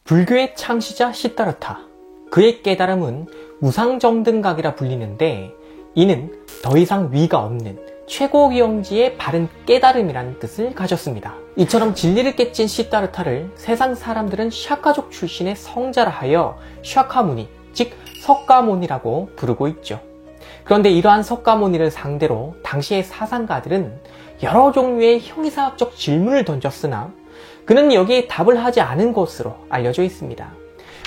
불교의 창시자 시다르타, 그의 깨달음은 무상정등각이라 불리는데 이는 더 이상 위가 없는 최고경지의 바른 깨달음이라는 뜻을 가졌습니다. 이처럼 진리를 깨친 시다르타를 세상 사람들은 샤카족 출신의 성자라 하여 샤카무니, 즉 석가모니라고 부르고 있죠. 그런데 이러한 석가모니를 상대로 당시의 사상가들은 여러 종류의 형이사학적 질문을 던졌으나 그는 여기에 답을 하지 않은 것으로 알려져 있습니다.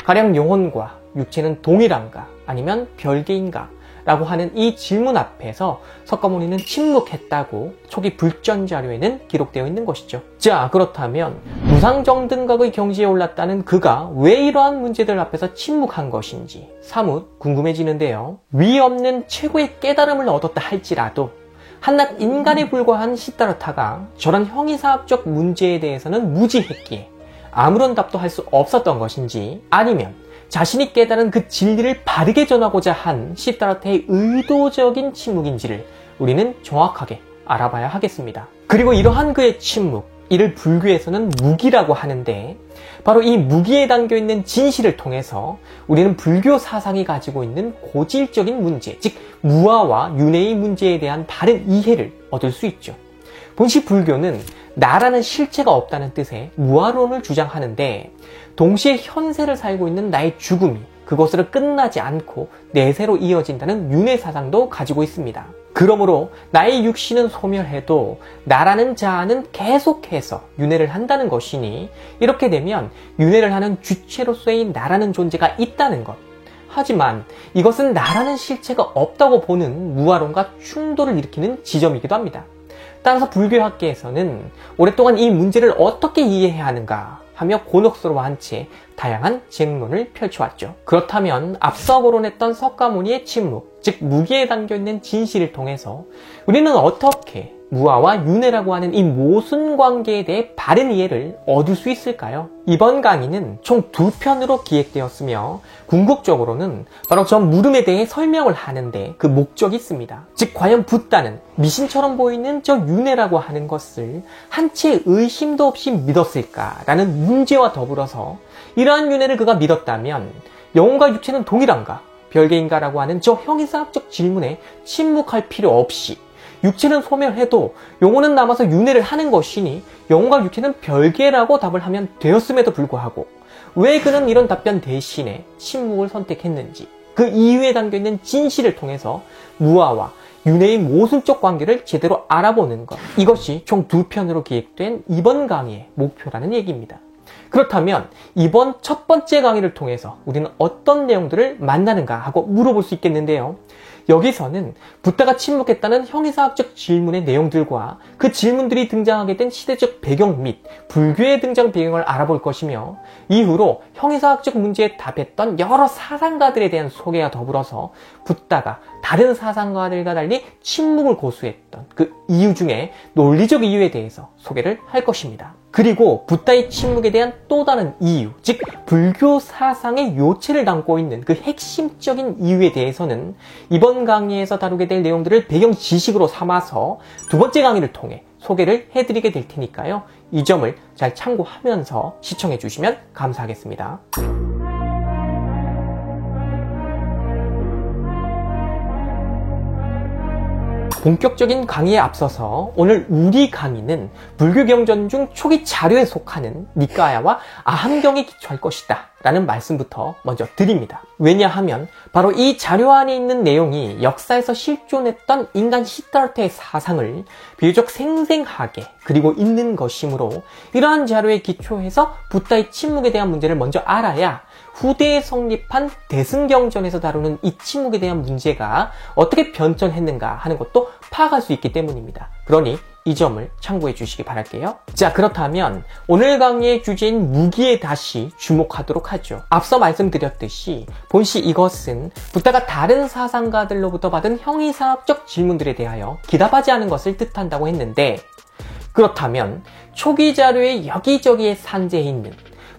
가령 영혼과 육체는 동일한가 아니면 별개인가 라고 하는 이 질문 앞에서 석가모니는 침묵했다고 초기 불전 자료에는 기록되어 있는 것이죠. 자, 그렇다면 무상정등각의 경지에 올랐다는 그가 왜 이러한 문제들 앞에서 침묵한 것인지 사뭇 궁금해지는데요. 위 없는 최고의 깨달음을 얻었다 할지라도 한낱 인간에 불과한 시다르타가 저런 형이사학적 문제에 대해서는 무지했기에 아무런 답도 할 수 없었던 것인지, 아니면 자신이 깨달은 그 진리를 바르게 전하고자 한 시다르타의 의도적인 침묵인지를 우리는 정확하게 알아봐야 하겠습니다. 그리고 이러한 그의 침묵, 이를 불교에서는 무기라고 하는데 바로 이 무기에 담겨있는 진실을 통해서 우리는 불교 사상이 가지고 있는 고질적인 문제, 즉 무아와 윤회의 문제에 대한 바른 이해를 얻을 수 있죠. 본시 불교는 나라는 실체가 없다는 뜻의 무아론을 주장하는데 동시에 현세를 살고 있는 나의 죽음이 그것으로 끝나지 않고 내세로 이어진다는 윤회 사상도 가지고 있습니다. 그러므로 나의 육신은 소멸해도 나라는 자아는 계속해서 윤회를 한다는 것이니 이렇게 되면 윤회를 하는 주체로서의 나라는 존재가 있다는 것. 하지만 이것은 나라는 실체가 없다고 보는 무아론과 충돌을 일으키는 지점이기도 합니다. 따라서 불교학계에서는 오랫동안 이 문제를 어떻게 이해해야 하는가 하며 곤혹스러워한 채 다양한 쟁론을 펼쳐왔죠. 그렇다면 앞서 거론했던 석가모니의 침묵, 즉 무기에 담겨있는 진실을 통해서 우리는 어떻게 무아와 윤회라고 하는 이 모순관계에 대해 바른 이해를 얻을 수 있을까요? 이번 강의는 총 2편으로 기획되었으며 궁극적으로는 바로 저 물음에 대해 설명을 하는데 그 목적이 있습니다. 즉 과연 붓다는 미신처럼 보이는 저 윤회라고 하는 것을 한 채 의심도 없이 믿었을까라는 문제와 더불어서 이러한 윤회를 그가 믿었다면 영혼과 육체는 동일한가? 별개인가라고 하는 저 형이사학적 질문에 침묵할 필요 없이 육체는 소멸해도 영혼은 남아서 윤회를 하는 것이니 영혼과 육체는 별개라고 답을 하면 되었음에도 불구하고 왜 그는 이런 답변 대신에 침묵을 선택했는지, 그 이유에 담겨있는 진실을 통해서 무아와 윤회의 모순적 관계를 제대로 알아보는 것, 이것이 총 2편으로 기획된 이번 강의의 목표라는 얘기입니다. 그렇다면 이번 첫 번째 강의를 통해서 우리는 어떤 내용들을 만나는가 하고 물어볼 수 있겠는데요. 여기서는 붓다가 침묵했다는 형이사학적 질문의 내용들과 그 질문들이 등장하게 된 시대적 배경 및 불교의 등장 배경을 알아볼 것이며, 이후로 형이사학적 문제에 답했던 여러 사상가들에 대한 소개와 더불어서 붓다가 다른 사상가들과 달리 침묵을 고수했던 그 이유 중에 논리적 이유에 대해서 소개를 할 것입니다. 그리고 붓다의 침묵에 대한 또 다른 이유, 즉 불교 사상의 요체를 담고 있는 그 핵심적인 이유에 대해서는 이번 강의에서 다루게 될 내용들을 배경 지식으로 삼아서 두 번째 강의를 통해 소개를 해드리게 될 테니까요. 이 점을 잘 참고하면서 시청해 주시면 감사하겠습니다. 본격적인 강의에 앞서서 오늘 우리 강의는 불교 경전 중 초기 자료에 속하는 니까야와 아함경에 기초할 것이다 라는 말씀부터 먼저 드립니다. 왜냐하면 바로 이 자료 안에 있는 내용이 역사에서 실존했던 인간 시다르타의 사상을 비교적 생생하게 그리고 있는 것이므로 이러한 자료에 기초해서 붓다의 침묵에 대한 문제를 먼저 알아야 후대에 성립한 대승경전에서 다루는 이 침묵에 대한 문제가 어떻게 변천했는가 하는 것도 파악할 수 있기 때문입니다. 그러니 이 점을 참고해 주시기 바랄게요. 자, 그렇다면 오늘 강의의 주제인 무기에 다시 주목하도록 하죠. 앞서 말씀드렸듯이 본시 이것은 붓다가 다른 사상가들로부터 받은 형이사학적 질문들에 대하여 기답하지 않은 것을 뜻한다고 했는데, 그렇다면 초기 자료의 여기저기에 산재해 있는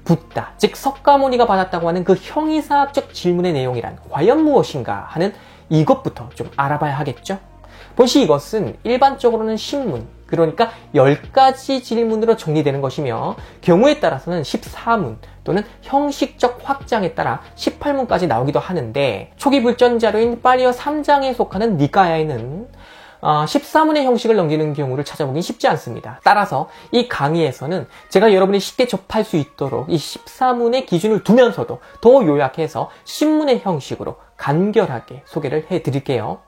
붓다, 즉 석가모니가 받았다고 하는 그 형이사학적 질문의 내용이란 과연 무엇인가 하는 이것부터 좀 알아봐야 하겠죠. 본시 이것은 일반적으로는 신문, 그러니까 10가지 질문으로 정리되는 것이며 경우에 따라서는 14문 또는 형식적 확장에 따라 18문까지 나오기도 하는데 초기 불전 자료인 파리어 3장에 속하는 니까야에는 14문의 형식을 넘기는 경우를 찾아보긴 쉽지 않습니다. 따라서 이 강의에서는 제가 여러분이 쉽게 접할 수 있도록 이 14문의 기준을 두면서도 더 요약해서 10문의 형식으로 간결하게 소개를 해드릴게요.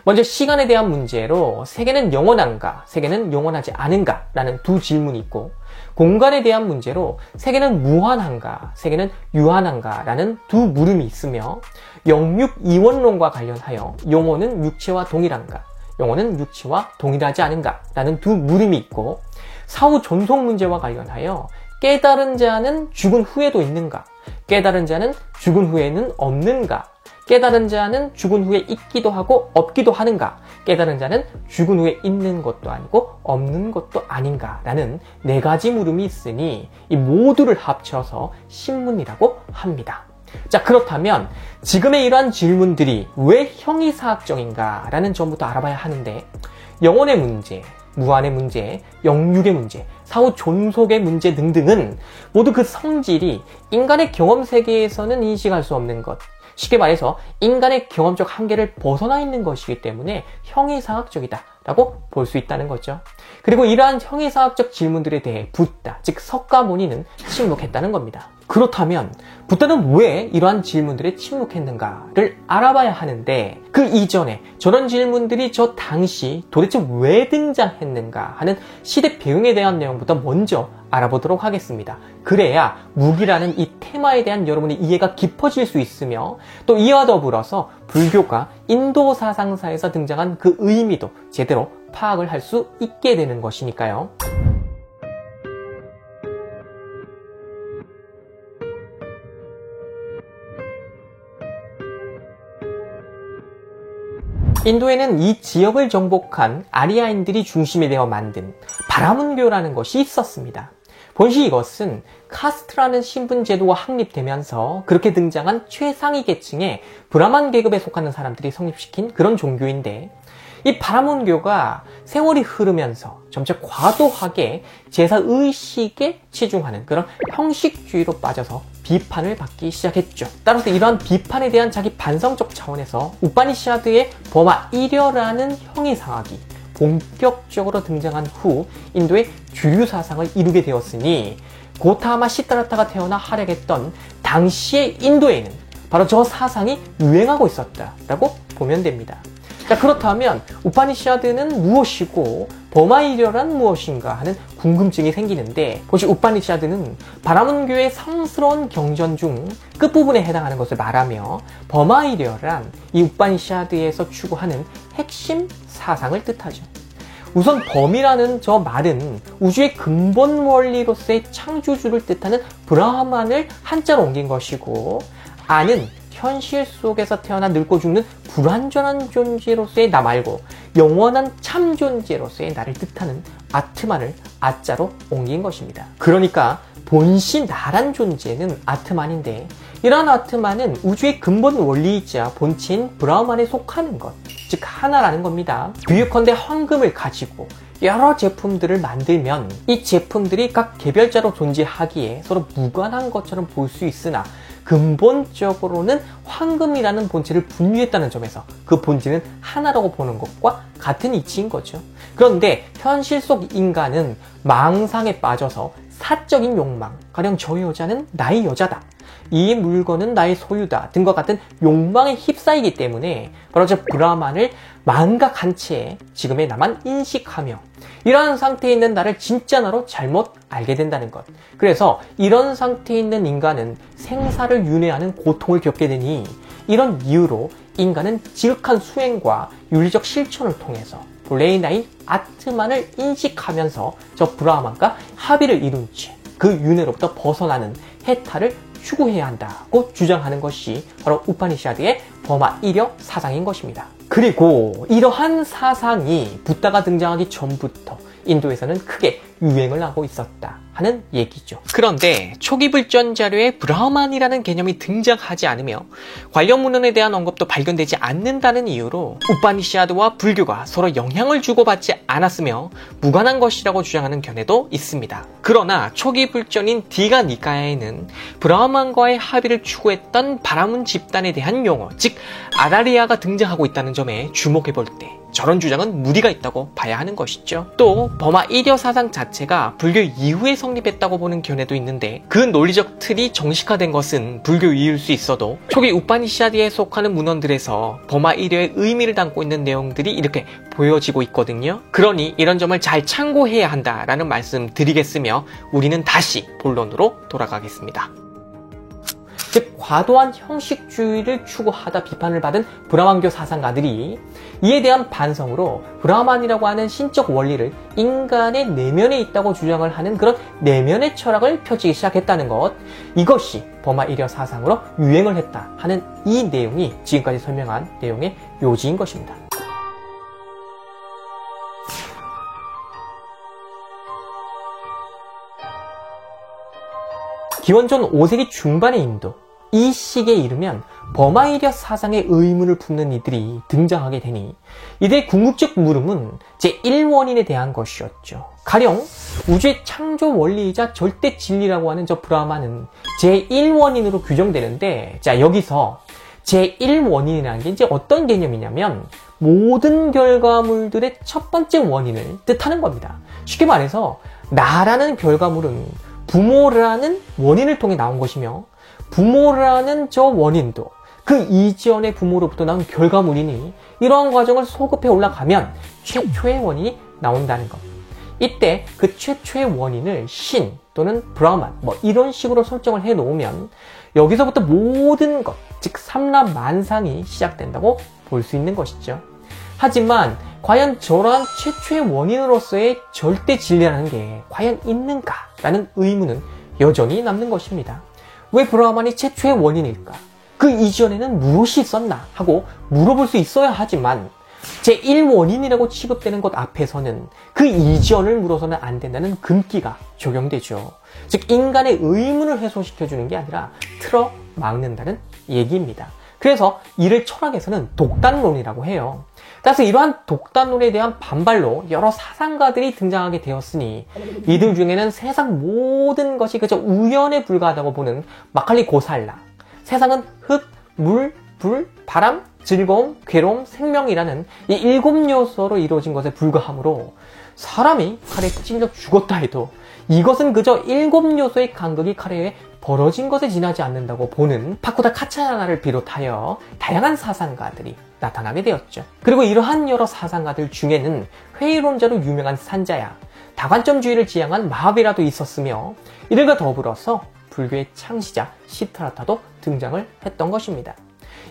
먼저 시간에 대한 문제로 세계는 영원한가, 세계는 영원하지 않은가 라는 두 질문이 있고, 공간에 대한 문제로 세계는 무한한가, 세계는 유한한가 라는 두 물음이 있으며, 영육 이원론과 관련하여 영혼은 육체와 동일한가, 영혼은 육체와 동일하지 않은가 라는 두 물음이 있고, 사후 존속 문제와 관련하여 깨달은 자는 죽은 후에도 있는가, 깨달은 자는 죽은 후에는 없는가, 깨달은 자는 죽은 후에 있기도 하고 없기도 하는가, 깨달은 자는 죽은 후에 있는 것도 아니고 없는 것도 아닌가 라는 4가지 물음이 있으니 이 모두를 합쳐서 신문이라고 합니다. 자, 그렇다면 지금의 이러한 질문들이 왜 형이사학적인가 라는 점부터 알아봐야 하는데, 영혼의 문제, 무한의 문제, 영육의 문제, 사후 존속의 문제 등등은 모두 그 성질이 인간의 경험 세계에서는 인식할 수 없는 것, 쉽게 말해서 인간의 경험적 한계를 벗어나 있는 것이기 때문에 형이사학적이다 라고 볼 수 있다는 거죠. 그리고 이러한 형이사학적 질문들에 대해 붓다, 즉 석가모니는 침묵했다는 겁니다. 그렇다면 붓다는 왜 이러한 질문들에 침묵했는가를 알아봐야 하는데, 그 이전에 저런 질문들이 저 당시 도대체 왜 등장했는가 하는 시대 배경에 대한 내용부터 먼저 알아보도록 하겠습니다. 그래야 무기라는 이 테마에 대한 여러분의 이해가 깊어질 수 있으며, 또 이와 더불어서 불교가 인도 사상사에서 등장한 그 의미도 제대로 파악을 할 수 있게 되는 것이니까요. 인도에는 이 지역을 정복한 아리아인들이 중심이 되어 만든 바라문교라는 것이 있었습니다. 본시 이것은 카스트라는 신분 제도가 확립되면서 그렇게 등장한 최상위 계층의 브라만 계급에 속하는 사람들이 성립시킨 그런 종교인데, 이 바라문교가 세월이 흐르면서 점차 과도하게 제사의식에 치중하는 그런 형식주의로 빠져서 비판을 받기 시작했죠. 따라서 이러한 비판에 대한 자기 반성적 차원에서 우파니샤드의 버마 1여라는 형이사학이 본격적으로 등장한 후 인도의 주류 사상을 이루게 되었으니, 고타마 시타라타가 태어나 활약했던 당시의 인도에는 바로 저 사상이 유행하고 있었다라고 보면 됩니다. 자, 그렇다면 우파니샤드는 무엇이고 버마이려란 무엇인가 하는 궁금증이 생기는데, 혹시 우파니샤드는 바라문교의 성스러운 경전 중 끝부분에 해당하는 것을 말하며, 버마이려란 이 우파니샤드에서 추구하는 핵심 사상을 뜻하죠. 우선 범이라는 저 말은 우주의 근본 원리로서의 창조주를 뜻하는 브라흐만을 한자로 옮긴 것이고, 아는 현실 속에서 태어나 늙고 죽는 불완전한 존재로서의 나 말고 영원한 참 존재로서의 나를 뜻하는 아트만을 아자로 옮긴 것입니다. 그러니까 본시 나란 존재는 아트만인데, 이러한 아트만은 우주의 근본 원리이자 본체인 브라흐만에 속하는 것, 즉 하나라는 겁니다. 비유컨대 황금을 가지고 여러 제품들을 만들면 이 제품들이 각 개별자로 존재하기에 서로 무관한 것처럼 볼 수 있으나, 근본적으로는 황금이라는 본체를 분류했다는 점에서 그 본질은 하나라고 보는 것과 같은 이치인 거죠. 그런데 현실 속 인간은 망상에 빠져서 사적인 욕망, 가령 저 여자는 나의 여자다, 이 물건은 나의 소유다 등과 같은 욕망에 휩싸이기 때문에 바로 저 브라만을 망각한 채 지금의 나만 인식하며, 이러한 상태에 있는 나를 진짜 나로 잘못 알게 된다는 것. 그래서 이런 상태에 있는 인간은 생사를 윤회하는 고통을 겪게 되니, 이런 이유로 인간은 지극한 수행과 윤리적 실천을 통해서 본래의 나인 아트만을 인식하면서 저 브라만과 합의를 이룬 채 그 윤회로부터 벗어나는 해탈을 추구해야 한다고 주장하는 것이 바로 우파니샤드의 버마 1여 사상인 것입니다. 그리고 이러한 사상이 붓다가 등장하기 전부터 인도에서는 크게 유행을 하고 있었다. 하는 얘기죠. 그런데 초기 불전 자료에 브라흐만이라는 개념이 등장하지 않으며 관련 문헌에 대한 언급도 발견되지 않는다는 이유로 우파니샤드와 불교가 서로 영향을 주고받지 않았으며 무관한 것이라고 주장하는 견해도 있습니다. 그러나 초기 불전인 디가 니카야에는 브라흐만과의 합의를 추구했던 바라문 집단에 대한 용어, 즉 아라리아가 등장하고 있다는 점에 주목해 볼 때 저런 주장은 무리가 있다고 봐야 하는 것이죠. 또 버마 1여 사상 자체가 불교 이후에 성립했다고 보는 견해도 있는데 그 논리적 틀이 정식화된 것은 불교 이후일 수 있어도 초기 우파니샤드에 속하는 문헌들에서 버마 1여의 의미를 담고 있는 내용들이 이렇게 보여지고 있거든요. 그러니 이런 점을 잘 참고해야 한다라는 말씀 드리겠으며 우리는 다시 본론으로 돌아가겠습니다. 즉 과도한 형식주의를 추구하다 비판을 받은 브라만교 사상가들이 이에 대한 반성으로 브라만이라고 하는 신적 원리를 인간의 내면에 있다고 주장을 하는 그런 내면의 철학을 펼치기 시작했다는 것, 이것이 버마 1여 사상으로 유행을 했다 하는 이 내용이 지금까지 설명한 내용의 요지인 것입니다. 기원전 5세기 중반의 인도, 이 시기에 이르면 버마 1여 사상의 의문을 품는 이들이 등장하게 되니 이들의 궁극적 물음은 제1원인에 대한 것이었죠. 가령 우주의 창조 원리이자 절대 진리라고 하는 저 브라만은 제1원인으로 규정되는데, 자 여기서 제1원인이라는 게 이제 어떤 개념이냐면 모든 결과물들의 첫 번째 원인을 뜻하는 겁니다. 쉽게 말해서 나라는 결과물은 부모라는 원인을 통해 나온 것이며 부모라는 저 원인도 그 이전의 부모로부터 나온 결과물이니 이러한 과정을 소급해 올라가면 최초의 원인이 나온다는 것. 이때 그 최초의 원인을 신 또는 브라만 이런 식으로 설정을 해 놓으면 여기서부터 모든 것, 즉 삼라만상이 시작된다고 볼 수 있는 것이죠. 하지만 과연 저러한 최초의 원인으로서의 절대 진리라는 게 과연 있는가라는 의문은 여전히 남는 것입니다. 왜 브라만이 최초의 원인일까? 그 이전에는 무엇이 있었나? 하고 물어볼 수 있어야 하지만 제1원인이라고 취급되는 것 앞에서는 그 이전을 물어서는 안 된다는 금기가 적용되죠. 즉 인간의 의문을 해소시켜주는 게 아니라 틀어막는다는 얘기입니다. 그래서 이를 철학에서는 독단론이라고 해요. 따라서 이러한 독단론에 대한 반발로 여러 사상가들이 등장하게 되었으니 이들 중에는 세상 모든 것이 그저 우연에 불과하다고 보는 마칼리 고살라, 세상은 흙, 물, 불, 바람, 즐거움, 괴로움, 생명이라는 이 7요소로 이루어진 것에 불과하므로 사람이 칼에 찔려 죽었다 해도 이것은 그저 7요소의 간극이 칼에 벌어진 것에 지나지 않는다고 보는 파쿠다 카차야나를 비롯하여 다양한 사상가들이 나타나게 되었죠. 그리고 이러한 여러 사상가들 중에는 회의론자로 유명한 산자야, 다관점주의를 지향한 마하비라도 있었으며 이들과 더불어서 불교의 창시자 시타라타도 등장을 했던 것입니다.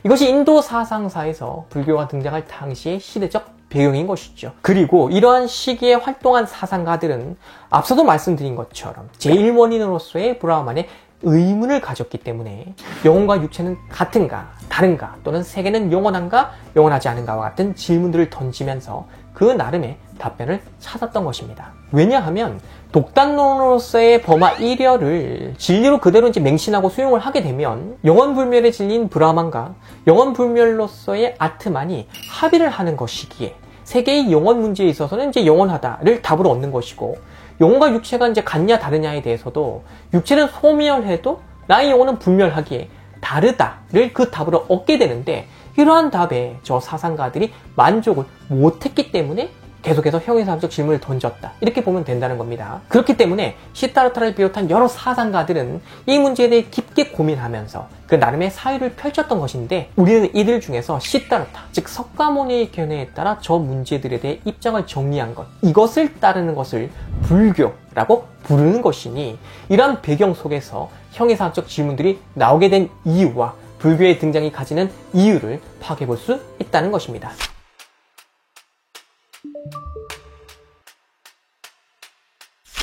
이것이 인도 사상사에서 불교가 등장할 당시의 시대적 배경인 것이죠. 그리고 이러한 시기에 활동한 사상가들은 앞서도 말씀드린 것처럼 제1원인으로서의 브라흐만의 의문을 가졌기 때문에 영혼과 육체는 같은가, 다른가, 또는 세계는 영원한가, 영원하지 않은가와 같은 질문들을 던지면서 그 나름의 답변을 찾았던 것입니다. 왜냐하면 독단론으로서의 버마 1여를 진리로 그대로 이제 맹신하고 수용을 하게 되면 영원불멸의 진리인 브라만과 영원불멸로서의 아트만이 합의를 하는 것이기에 세계의 영원 문제에 있어서는 이제 영원하다를 답으로 얻는 것이고, 영혼과 육체가 이제 같냐 다르냐에 대해서도 육체는 소멸해도 나의 영혼은 불멸하기에 다르다를 그 답으로 얻게 되는데, 이러한 답에 저 사상가들이 만족을 못했기 때문에 계속해서 형이상적 질문을 던졌다, 이렇게 보면 된다는 겁니다. 그렇기 때문에 시타르타를 비롯한 여러 사상가들은 이 문제에 대해 깊게 고민하면서 그 나름의 사유를 펼쳤던 것인데, 우리는 이들 중에서 시타르타, 즉 석가모니의 견해에 따라 저 문제들에 대해 입장을 정리한 것, 이것을 따르는 것을 불교라고 부르는 것이니, 이러한 배경 속에서 형이상적 질문들이 나오게 된 이유와 불교의 등장이 가지는 이유를 파악해 볼 수 있다는 것입니다.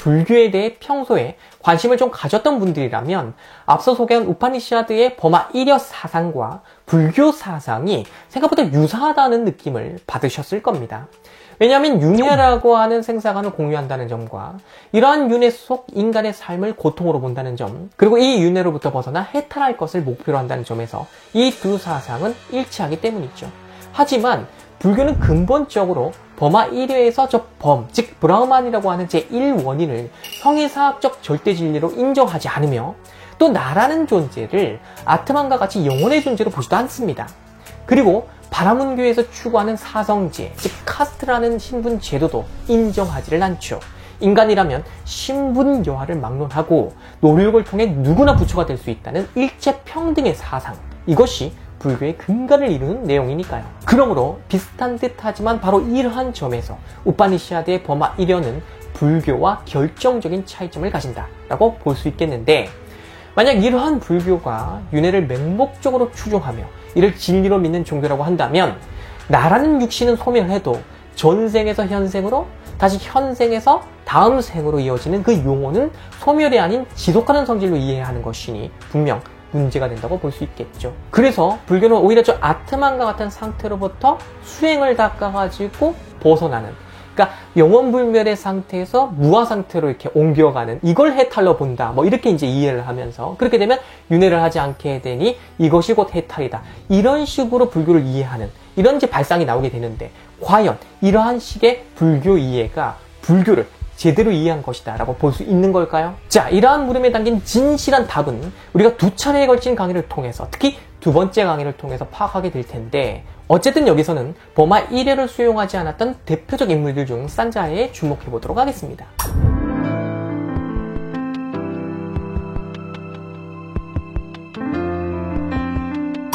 불교에 대해 평소에 관심을 좀 가졌던 분들이라면 앞서 소개한 우파니샤드의 버마 1여 사상과 불교 사상이 생각보다 유사하다는 느낌을 받으셨을 겁니다. 왜냐하면 윤회라고 하는 생사관을 공유한다는 점과 이러한 윤회 속 인간의 삶을 고통으로 본다는 점, 그리고 이 윤회로부터 벗어나 해탈할 것을 목표로 한다는 점에서 이 두 사상은 일치하기 때문이죠. 하지만 불교는 근본적으로 범아 1회에서 저 범, 즉 브라흐만이라고 하는 제1원인을 형이사학적 절대진리로 인정하지 않으며 또 나라는 존재를 아트만과 같이 영혼의 존재로 보지도 않습니다. 그리고 바라문교에서 추구하는 사성제, 즉 카스트라는 신분 제도도 인정하지를 않죠. 인간이라면 신분여하를 막론하고 노력을 통해 누구나 부처가 될 수 있다는 일체평등의 사상, 이것이 불교의 근간을 이루는 내용이니까요. 그러므로 비슷한 듯하지만 바로 이러한 점에서 우파니시아드의 범아 1연은 불교와 결정적인 차이점을 가진다라고 볼 수 있겠는데, 만약 이러한 불교가 윤회를 맹목적으로 추종하며 이를 진리로 믿는 종교라고 한다면 나라는 육신은 소멸해도 전생에서 현생으로, 다시 현생에서 다음 생으로 이어지는 그 용어는 소멸이 아닌 지속하는 성질로 이해하는 것이니 분명 문제가 된다고 볼 수 있겠죠. 그래서 불교는 오히려 저 아트만과 같은 상태로부터 수행을 닦아가지고 벗어나는, 그러니까 영원불멸의 상태에서 무아 상태로 이렇게 옮겨가는, 이걸 해탈로 본다, 뭐 이렇게 이제 이해를 하면서, 그렇게 되면 윤회를 하지 않게 되니 이것이 곧 해탈이다, 이런 식으로 불교를 이해하는 이런 이제 발상이 나오게 되는데, 과연 이러한 식의 불교 이해가 불교를 제대로 이해한 것이다 라고 볼 수 있는 걸까요? 자, 이러한 물음에 담긴 진실한 답은 우리가 두 차례에 걸친 강의를 통해서, 특히 두 번째 강의를 통해서 파악하게 될 텐데, 어쨌든 여기서는 범아 1회를 수용하지 않았던 대표적 인물들 중 산자해에 주목해 보도록 하겠습니다.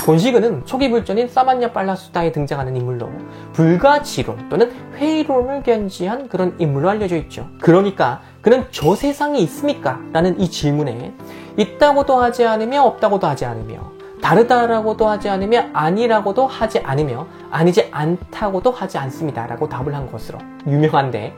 곤시그는 초기 불전인 사만냐 빨라수다에 등장하는 인물로 불가지론 또는 회의론을 견지한 그런 인물로 알려져 있죠. 그러니까 그는 저 세상에 있습니까? 라는 이 질문에 있다고도 하지 않으며 없다고도 하지 않으며 다르다라고도 하지 않으며 아니라고도 하지 않으며 아니지 않다고도 하지 않습니다 라고 답을 한 것으로 유명한데,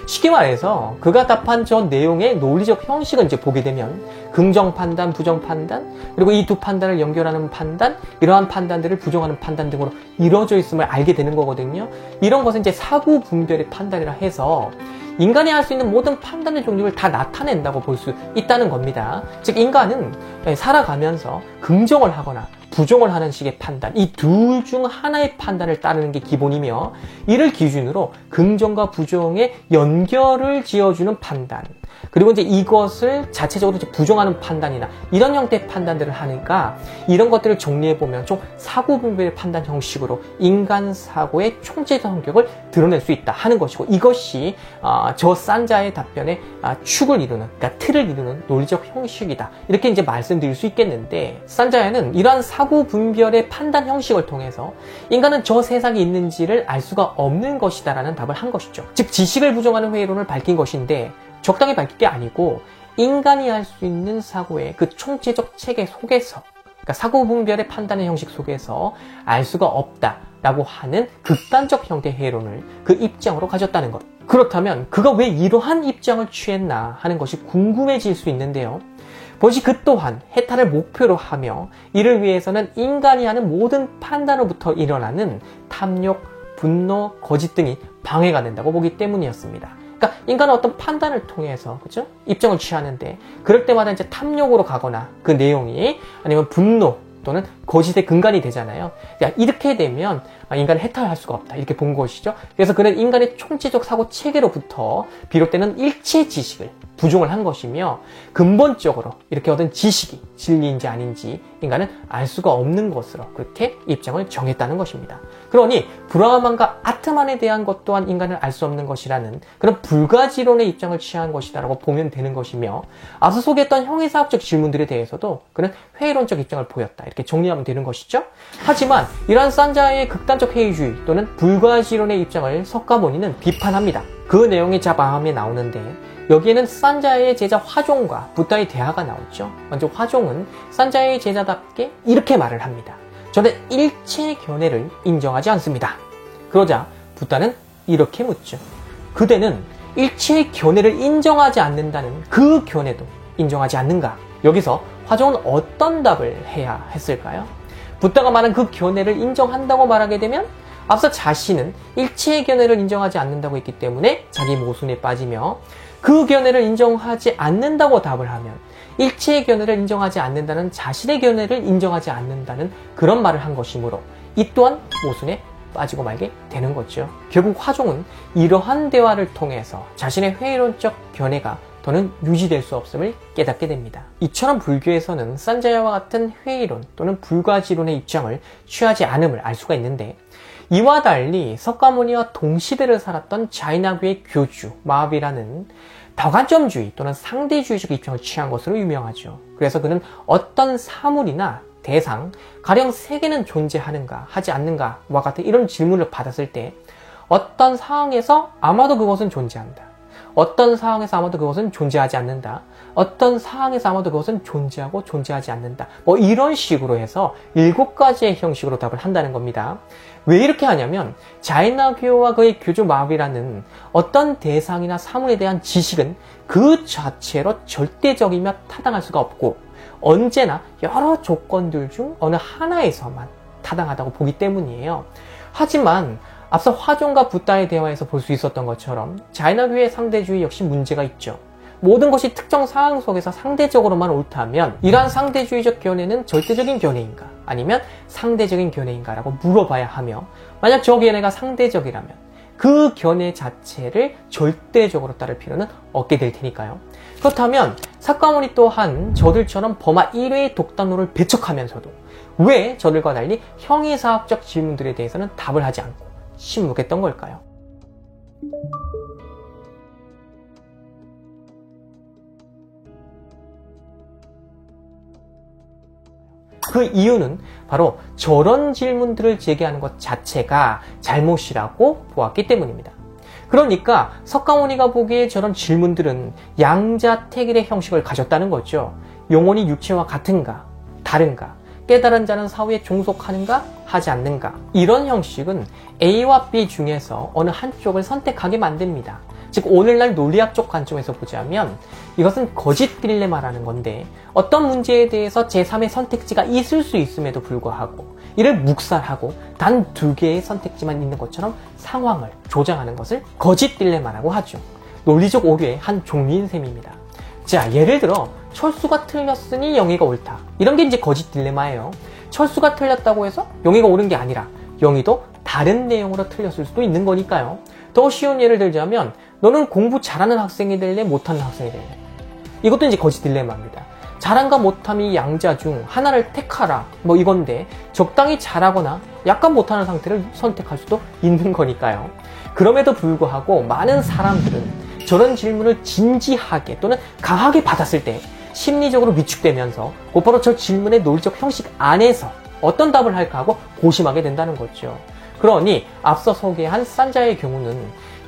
쉽게 말해서 그가 답한 저 내용의 논리적 형식을 이제 보게 되면 긍정 판단, 부정 판단, 그리고 이 두 판단을 연결하는 판단, 이러한 판단들을 부정하는 판단 등으로 이루어져 있음을 알게 되는 거거든요. 이런 것은 이제 사구 분별의 판단이라 해서 인간이 할 수 있는 모든 판단의 종류를 다 나타낸다고 볼 수 있다는 겁니다. 즉 인간은 살아가면서 긍정을 하거나 부정을 하는 식의 판단, 이 둘 중 하나의 판단을 따르는 게 기본이며, 이를 기준으로 긍정과 부정의 연결을 지어주는 판단, 그리고 이제 이것을 자체적으로 이제 부정하는 판단이나 이런 형태의 판단들을 하니까, 이런 것들을 정리해보면 총 사구분별의 판단 형식으로 인간 사고의 총체적 성격을 드러낼 수 있다 하는 것이고, 이것이 저 산자의 답변에 축을 이루는, 그러니까 틀을 이루는 논리적 형식이다, 이렇게 이제 말씀드릴 수 있겠는데, 산자에는 이러한 사구분별의 판단 형식을 통해서 인간은 저 세상에 있는지를 알 수가 없는 것이다라는 답을 한 것이죠. 즉 지식을 부정하는 회의론을 밝힌 것인데, 적당히 밝힐 게 아니고 인간이 할 수 있는 사고의 그 총체적 체계 속에서, 그러니까 사고분별의 판단의 형식 속에서 알 수가 없다라고 하는 극단적 형태의 회의론을 그 입장으로 가졌다는 것. 그렇다면 그가 왜 이러한 입장을 취했나 하는 것이 궁금해질 수 있는데요. 보시 그 또한 해탈을 목표로 하며 이를 위해서는 인간이 하는 모든 판단으로부터 일어나는 탐욕, 분노, 거짓 등이 방해가 된다고 보기 때문이었습니다. 그러니까 인간은 어떤 판단을 통해서, 그죠? 입장을 취하는데, 그럴 때마다 이제 탐욕으로 가거나 그 내용이 아니면 분노 또는 거짓의 근간이 되잖아요. 이렇게 되면 인간을 해탈할 수가 없다, 이렇게 본 것이죠. 그래서 그는 인간의 총체적 사고 체계로부터 비롯되는 일체 지식을 부정을 한 것이며, 근본적으로 이렇게 얻은 지식이 진리인지 아닌지 인간은 알 수가 없는 것으로 그렇게 입장을 정했다는 것입니다. 그러니 브라흐만과 아트만에 대한 것 또한 인간은 알 수 없는 것이라는 그런 불가지론의 입장을 취한 것이다라고 보면 되는 것이며, 앞서 소개했던 형이사학적 질문들에 대해서도 그는 회의론적 입장을 보였다, 이렇게 정리하면 되는 것이죠. 하지만 이러한 산자의 극단적 회의주의 또는 불가지론의 입장을 석가모니는 비판합니다. 그 내용이 자바함에 나오는데, 여기에는 산자의 제자 화종과 부다의 대화가 나오죠. 먼저 화종은 산자의 제자답게 이렇게 말을 합니다. 저는 일체 견해를 인정하지 않습니다. 그러자 부다는 이렇게 묻죠. 그대는 일체의 견해를 인정하지 않는다는 그 견해도 인정하지 않는가? 여기서 화종은 어떤 답을 해야 했을까요? 부다가 말한 그 견해를 인정한다고 말하게 되면 앞서 자신은 일체의 견해를 인정하지 않는다고 했기 때문에 자기 모순에 빠지며 그 견해를 인정하지 않는다고 답을 하면 일체의 견해를 인정하지 않는다는 자신의 견해를 인정하지 않는다는 그런 말을 한 것이므로 이 또한 모순에 빠지고 말게 되는 거죠. 결국 화종은 이러한 대화를 통해서 자신의 회의론적 견해가 더는 유지될 수 없음을 깨닫게 됩니다. 이처럼 불교에서는 산자야와 같은 회의론 또는 불가지론의 입장을 취하지 않음을 알 수가 있는데, 이와 달리 석가모니와 동시대를 살았던 자이나교의 교주 마하비라는 다관점주의 또는 상대주의적 입장을 취한 것으로 유명하죠. 그래서 그는 어떤 사물이나 대상, 가령 세계는 존재하는가 하지 않는가와 같은 이런 질문을 받았을 때 어떤 상황에서 아마도 그것은 존재한다, 어떤 상황에서 아마도 그것은 존재하지 않는다, 어떤 상황에서 아마도 그것은 존재하고 존재하지 않는다, 뭐 이런 식으로 해서 7가지의 형식으로 답을 한다는 겁니다. 왜 이렇게 하냐면 자이나교와 그의 교주 마하비라는 어떤 대상이나 사물에 대한 지식은 그 자체로 절대적이며 타당할 수가 없고 언제나 여러 조건들 중 어느 하나에서만 타당하다고 보기 때문이에요. 하지만 앞서 화종과 붓다의 대화에서 볼 수 있었던 것처럼 자이나교의 상대주의 역시 문제가 있죠. 모든 것이 특정 상황 속에서 상대적으로만 옳다면 이러한 상대주의적 견해는 절대적인 견해인가 아니면 상대적인 견해인가 라고 물어봐야 하며, 만약 저 견해가 상대적이라면 그 견해 자체를 절대적으로 따를 필요는 없게 될 테니까요. 그렇다면 석가모니 또한 저들처럼 버마 1회의 독단론을 배척하면서도 왜 저들과 달리 형이사학적 질문들에 대해서는 답을 하지 않고 침묵했던 걸까요? 그 이유는 바로 저런 질문들을 제기하는 것 자체가 잘못이라고 보았기 때문입니다. 그러니까 석가모니가 보기에 저런 질문들은 양자택일의 형식을 가졌다는 거죠. 영혼이 육체와 같은가, 다른가, 깨달은 자는 사후에 종속하는가, 하지 않는가, 이런 형식은 A와 B 중에서 어느 한쪽을 선택하게 만듭니다. 즉 오늘날 논리학적 관점에서 보자면 이것은 거짓 딜레마라는 건데, 어떤 문제에 대해서 제3의 선택지가 있을 수 있음에도 불구하고 이를 묵살하고 단 2개의 선택지만 있는 것처럼 상황을 조장하는 것을 거짓 딜레마라고 하죠. 논리적 오류의 한 종류인 셈입니다. 자, 예를 들어 철수가 틀렸으니 영희가 옳다, 이런 게 이제 거짓 딜레마예요. 철수가 틀렸다고 해서 영희가 옳은 게 아니라 영희도 다른 내용으로 틀렸을 수도 있는 거니까요. 더 쉬운 예를 들자면 너는 공부 잘하는 학생이 될래, 못하는 학생이 될래? 이것도 이제 거짓 딜레마입니다. 잘함과 못함이 양자 중 하나를 택하라, 뭐 이건데 적당히 잘하거나 약간 못하는 상태를 선택할 수도 있는 거니까요. 그럼에도 불구하고 많은 사람들은 저런 질문을 진지하게 또는 강하게 받았을 때 심리적으로 위축되면서 곧바로 저 질문의 논리적 형식 안에서 어떤 답을 할까 하고 고심하게 된다는 거죠. 그러니 앞서 소개한 산자의 경우는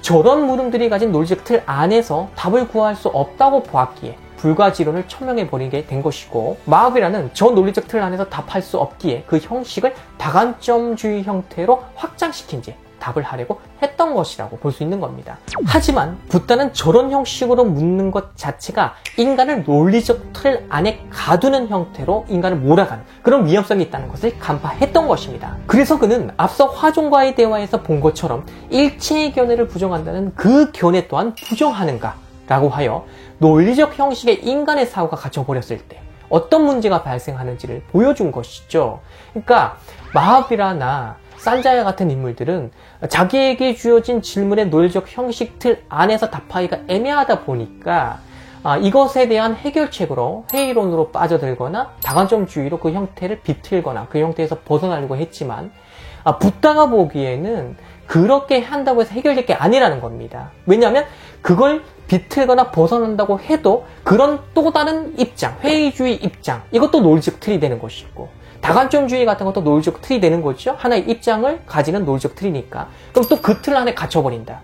저런 물음들이 가진 논리적 틀 안에서 답을 구할 수 없다고 보았기에 불가지론을 천명해버리게 된 것이고, 마하비라는 저 논리적 틀 안에서 답할 수 없기에 그 형식을 다관점주의 형태로 확장시킨 채 답을 하려고 했던 것이라고 볼 수 있는 겁니다. 하지만 붓다는 저런 형식으로 묻는 것 자체가 인간을 논리적 틀 안에 가두는 형태로 인간을 몰아가는 그런 위험성이 있다는 것을 간파했던 것입니다. 그래서 그는 앞서 화종과의 대화에서 본 것처럼 일체의 견해를 부정한다는 그 견해 또한 부정하는가 라고 하여 논리적 형식의 인간의 사고가 갇혀버렸을 때 어떤 문제가 발생하는지를 보여준 것이죠. 그러니까 마하비라나 산자야 같은 인물들은 자기에게 주어진 질문의 논리적 형식 틀 안에서 답하기가 애매하다 보니까 이것에 대한 해결책으로 회의론으로 빠져들거나 다관점주의로 그 형태를 비틀거나 그 형태에서 벗어나려고 했지만, 붓다가 보기에는 그렇게 한다고 해서 해결될 게 아니라는 겁니다. 왜냐하면 그걸 비틀거나 벗어난다고 해도 그런 또 다른 입장, 회의주의 입장, 이것도 논리적 틀이 되는 것이고, 다관점주의 같은 것도 논리적 틀이 되는 거죠. 하나의 입장을 가지는 논리적 틀이니까. 그럼 또 그 틀 안에 갇혀버린다.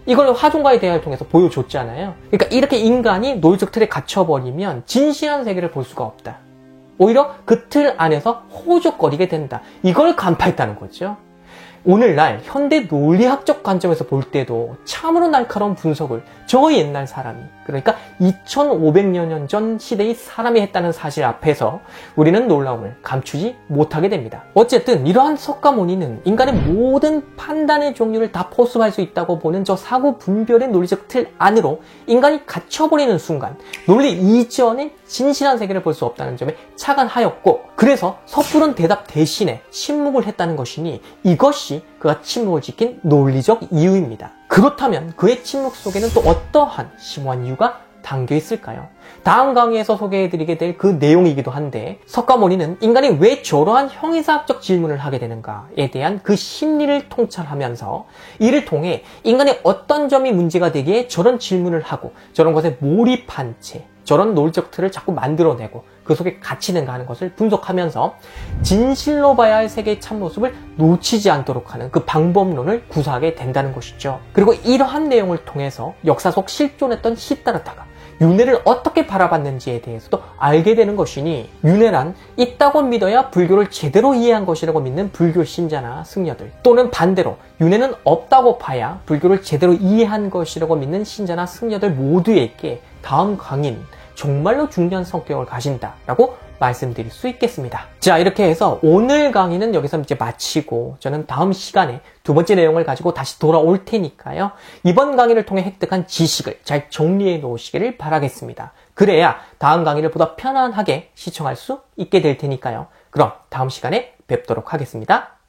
이걸 화종과의 대화를 통해서 보여줬잖아요. 그러니까 이렇게 인간이 논리적 틀에 갇혀버리면 진실한 세계를 볼 수가 없다. 오히려 그 틀 안에서 호적거리게 된다. 이걸 간파했다는 거죠. 오늘날 현대 논리학적 관점에서 볼 때도 참으로 날카로운 분석을 저 옛날 사람이, 그러니까 2500여 년 전 시대의 사람이 했다는 사실 앞에서 우리는 놀라움을 감추지 못하게 됩니다. 어쨌든 이러한 석가모니는 인간의 모든 판단의 종류를 다 포섭할 수 있다고 보는 저 사고 분별의 논리적 틀 안으로 인간이 갇혀버리는 순간 논리 이전의 진실한 세계를 볼 수 없다는 점에 착안하였고, 그래서 섣부른 대답 대신에 침묵을 했다는 것이니 이것이 그가 침묵을 지킨 논리적 이유입니다. 그렇다면 그의 침묵 속에는 또 어떠한 심오한 이유가 담겨 있을까요? 다음 강의에서 소개해드리게 될 그 내용이기도 한데, 석가모니는 인간이 왜 저러한 형이사학적 질문을 하게 되는가에 대한 그 심리를 통찰하면서 이를 통해 인간의 어떤 점이 문제가 되기에 저런 질문을 하고 저런 것에 몰입한 채 저런 논리적 틀을 자꾸 만들어내고 그 속에 갇히는가 하는 것을 분석하면서 진실로 봐야 할 세계의 참모습을 놓치지 않도록 하는 그 방법론을 구사하게 된다는 것이죠. 그리고 이러한 내용을 통해서 역사 속 실존했던 시다르타가 윤회를 어떻게 바라봤는지에 대해서도 알게 되는 것이니, 윤회란 있다고 믿어야 불교를 제대로 이해한 것이라고 믿는 불교 신자나 승려들, 또는 반대로 윤회는 없다고 봐야 불교를 제대로 이해한 것이라고 믿는 신자나 승려들 모두에게 다음 강의는 정말로 중요한 성격을 가진다라고 말씀드릴 수 있겠습니다. 자, 이렇게 해서 오늘 강의는 여기서 이제 마치고 저는 다음 시간에 두 번째 내용을 가지고 다시 돌아올 테니까요. 이번 강의를 통해 획득한 지식을 잘 정리해 놓으시기를 바라겠습니다. 그래야 다음 강의를 보다 편안하게 시청할 수 있게 될 테니까요. 그럼 다음 시간에 뵙도록 하겠습니다.